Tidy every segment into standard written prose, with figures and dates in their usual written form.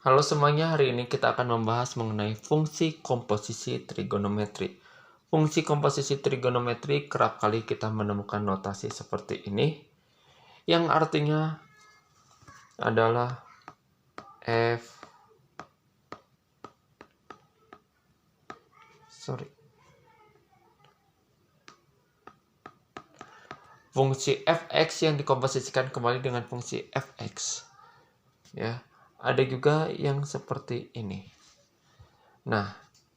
Halo semuanya, hari ini kita akan membahas mengenai fungsi komposisi trigonometri. Fungsi komposisi trigonometri kerap kali kita menemukan notasi seperti ini, yang artinya adalah fungsi fx yang dikomposisikan kembali dengan fungsi fx. Ya, ada juga yang seperti ini. Nah,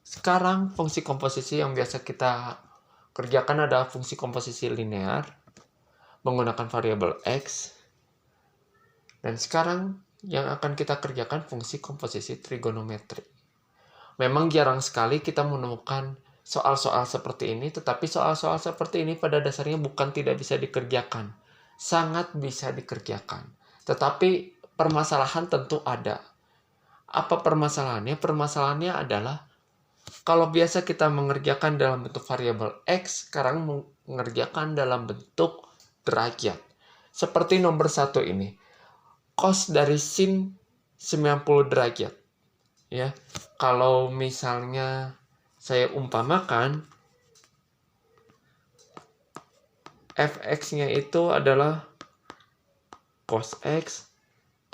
sekarang fungsi komposisi yang biasa kita kerjakan adalah fungsi komposisi linear menggunakan variabel x. Dan sekarang yang akan kita kerjakan fungsi komposisi trigonometri. Memang jarang sekali kita menemukan soal-soal seperti ini, tetapi soal-soal seperti ini pada dasarnya bukan tidak bisa dikerjakan. Sangat bisa dikerjakan. Tetapi permasalahan tentu ada. Apa permasalahannya? Permasalahannya adalah kalau biasa kita mengerjakan dalam bentuk variabel x, sekarang mengerjakan dalam bentuk derajat. Seperti nomor 1 ini. Cos dari sin 90 derajat. Ya, kalau misalnya saya umpamakan fx-nya itu adalah cos x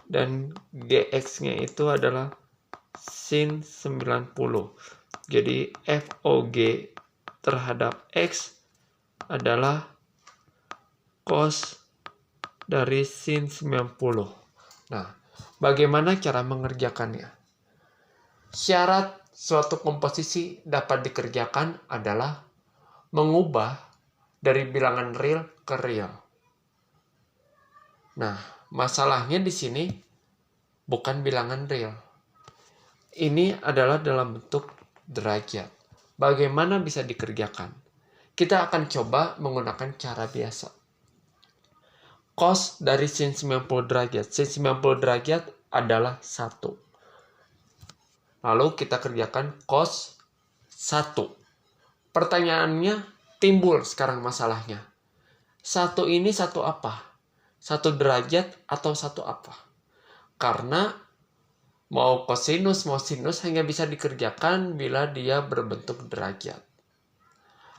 dan gx-nya itu adalah sin 90. Jadi FOG terhadap x adalah cos dari sin 90. Nah, bagaimana cara mengerjakannya? Syarat suatu komposisi dapat dikerjakan adalah mengubah dari bilangan real ke real. Nah, masalahnya di sini bukan bilangan real. Ini adalah dalam bentuk derajat. Bagaimana bisa dikerjakan? Kita akan coba menggunakan cara biasa. Cos dari sin 90 derajat. Sin 90 derajat adalah 1. Lalu kita kerjakan cos 1. Pertanyaannya timbul sekarang masalahnya. 1 ini 1 apa? 1 derajat atau 1 apa? Karena mau kosinus mau sinus hanya bisa dikerjakan bila dia berbentuk derajat.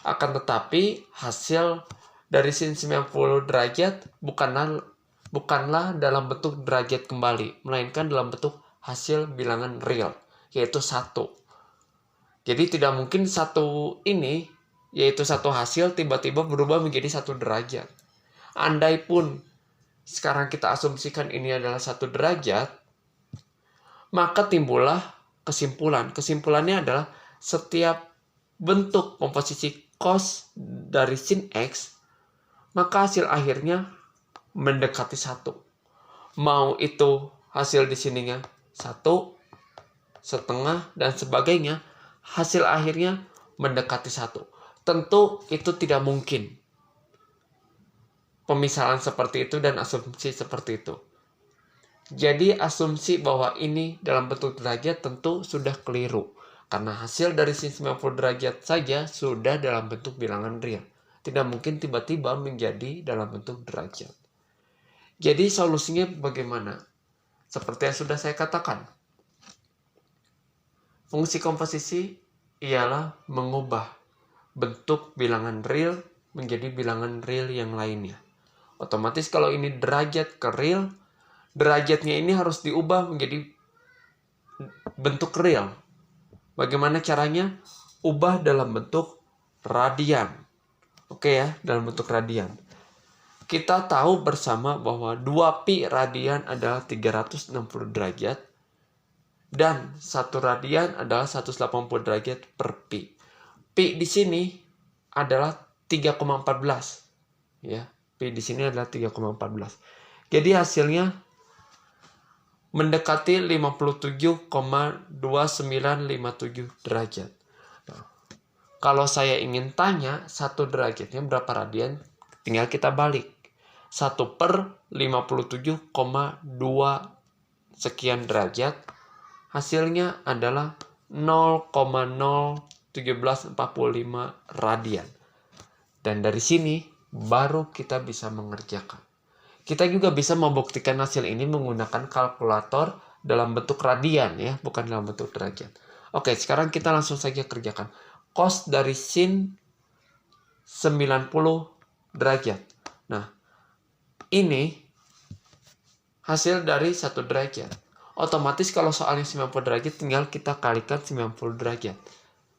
Akan tetapi hasil dari sin 90 derajat bukanlah dalam bentuk derajat kembali, melainkan dalam bentuk hasil bilangan real, yaitu 1. Jadi tidak mungkin 1 ini, yaitu 1 hasil, tiba-tiba berubah menjadi 1 derajat. Andai pun sekarang kita asumsikan ini adalah 1 derajat, maka timbullah kesimpulan. Kesimpulannya adalah setiap bentuk komposisi cos dari sin x, maka hasil akhirnya mendekati 1. Mau itu hasil di sininya 1, setengah, dan sebagainya, hasil akhirnya mendekati 1. Tentu itu tidak mungkin. Pemisahan seperti itu dan asumsi seperti itu. Jadi asumsi bahwa ini dalam bentuk derajat tentu sudah keliru. Karena hasil dari sin 90 derajat saja sudah dalam bentuk bilangan real. Tidak mungkin tiba-tiba menjadi dalam bentuk derajat. Jadi solusinya bagaimana? Seperti yang sudah saya katakan. Fungsi komposisi ialah mengubah bentuk bilangan real menjadi bilangan real yang lainnya. Otomatis kalau ini derajat ke real, derajatnya ini harus diubah menjadi bentuk real. Bagaimana caranya? Ubah dalam bentuk radian. Oke ya, dalam bentuk radian. Kita tahu bersama bahwa 2pi radian adalah 360 derajat. Dan 1 radian adalah 180 derajat per pi. Pi di sini adalah 3,14. Ya, pi di sini adalah 3,14. Jadi hasilnya mendekati 57,2957 derajat. Nah, kalau saya ingin tanya 1 derajatnya berapa radian, tinggal kita balik. 1 per 57,2 sekian derajat, hasilnya adalah 0,01745 radian. Dan dari sini baru kita bisa mengerjakan. Kita juga bisa membuktikan hasil ini menggunakan kalkulator dalam bentuk radian ya, bukan dalam bentuk derajat. Oke, sekarang kita langsung saja kerjakan. Cos dari sin 90 derajat. Nah, ini hasil dari 1 derajat. Otomatis kalau soalnya 90 derajat tinggal kita kalikan 90 derajat.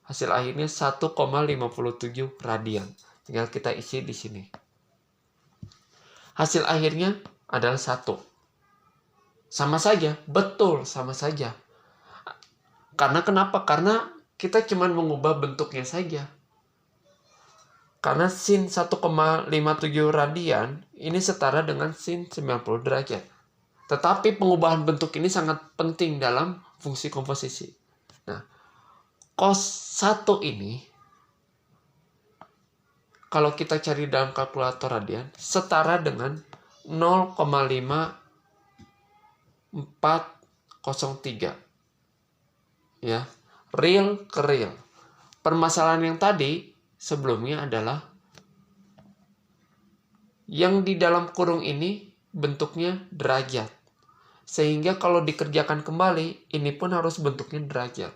Hasil akhirnya 1,57 radian. Tinggal kita isi di sini. Hasil akhirnya adalah 1. Sama saja, betul sama saja. Karena kenapa? Karena kita cuma mengubah bentuknya saja. Karena sin 1,57 radian ini setara dengan sin 90 derajat. Tetapi pengubahan bentuk ini sangat penting dalam fungsi komposisi. Nah, cos 1 ini kalau kita cari dalam kalkulator radian setara dengan 0,5403. Ya, real ke real. Permasalahan yang tadi sebelumnya adalah yang di dalam kurung ini bentuknya derajat. Sehingga kalau dikerjakan kembali, ini pun harus bentuknya derajat.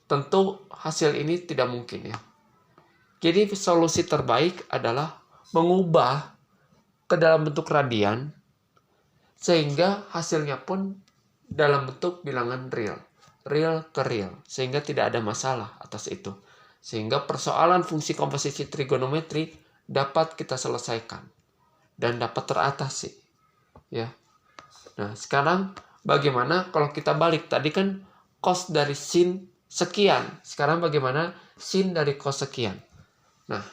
Tentu hasil ini tidak mungkin ya. Jadi solusi terbaik adalah mengubah ke dalam bentuk radian, sehingga hasilnya pun dalam bentuk bilangan real. Real ke real. Sehingga tidak ada masalah atas itu. Sehingga persoalan fungsi komposisi trigonometri dapat kita selesaikan. Dan dapat teratasi. Ya. Nah, sekarang bagaimana kalau kita balik? Tadi kan cos dari sin sekian. Sekarang bagaimana sin dari cos sekian? Nah,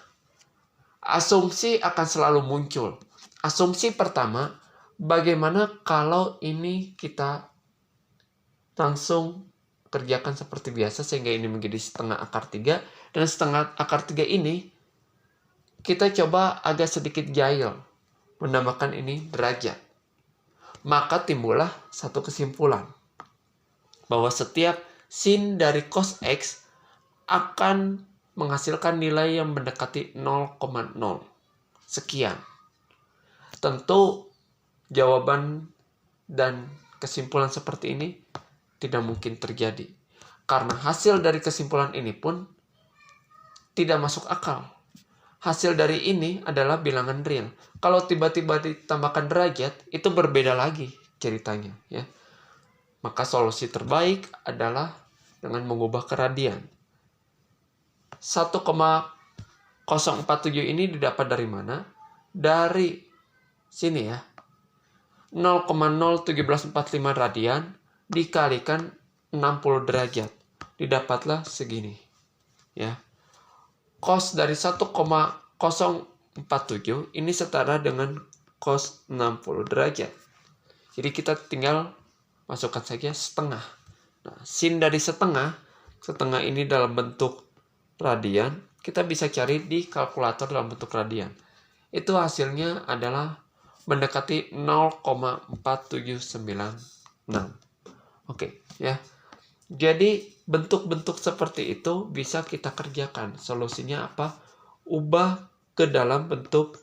asumsi akan selalu muncul. Asumsi pertama, bagaimana kalau ini kita langsung kerjakan seperti biasa sehingga ini menjadi setengah akar 3. Dan setengah akar 3 ini kita coba agak sedikit jahil. Menambahkan ini derajat. Maka timbullah satu kesimpulan. Bahwa setiap sin dari cos X akan menghasilkan nilai yang mendekati 0,0 sekian. Tentu jawaban dan kesimpulan seperti ini tidak mungkin terjadi. Karena hasil dari kesimpulan ini pun tidak masuk akal. Hasil dari ini adalah bilangan real. Kalau tiba-tiba ditambahkan derajat, itu berbeda lagi ceritanya. Ya. Maka solusi terbaik adalah dengan mengubah ke radian. 1,047 ini didapat dari mana? Dari sini ya. 0,01745 radian dikalikan 60 derajat. Didapatlah segini. Ya. Cos dari 1,047 ini setara dengan cos 60 derajat. Jadi kita tinggal masukkan saja setengah. Nah, sin dari setengah ini dalam bentuk radian, kita bisa cari di kalkulator dalam bentuk radian. Itu hasilnya adalah mendekati 0,4796. Oke, ya. Jadi bentuk-bentuk seperti itu bisa kita kerjakan. Solusinya apa? Ubah ke dalam bentuk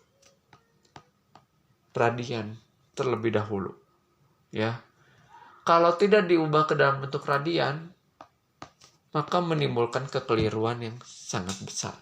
radian terlebih dahulu. Ya. Kalau tidak diubah ke dalam bentuk radian, maka menimbulkan kekeliruan yang sangat besar.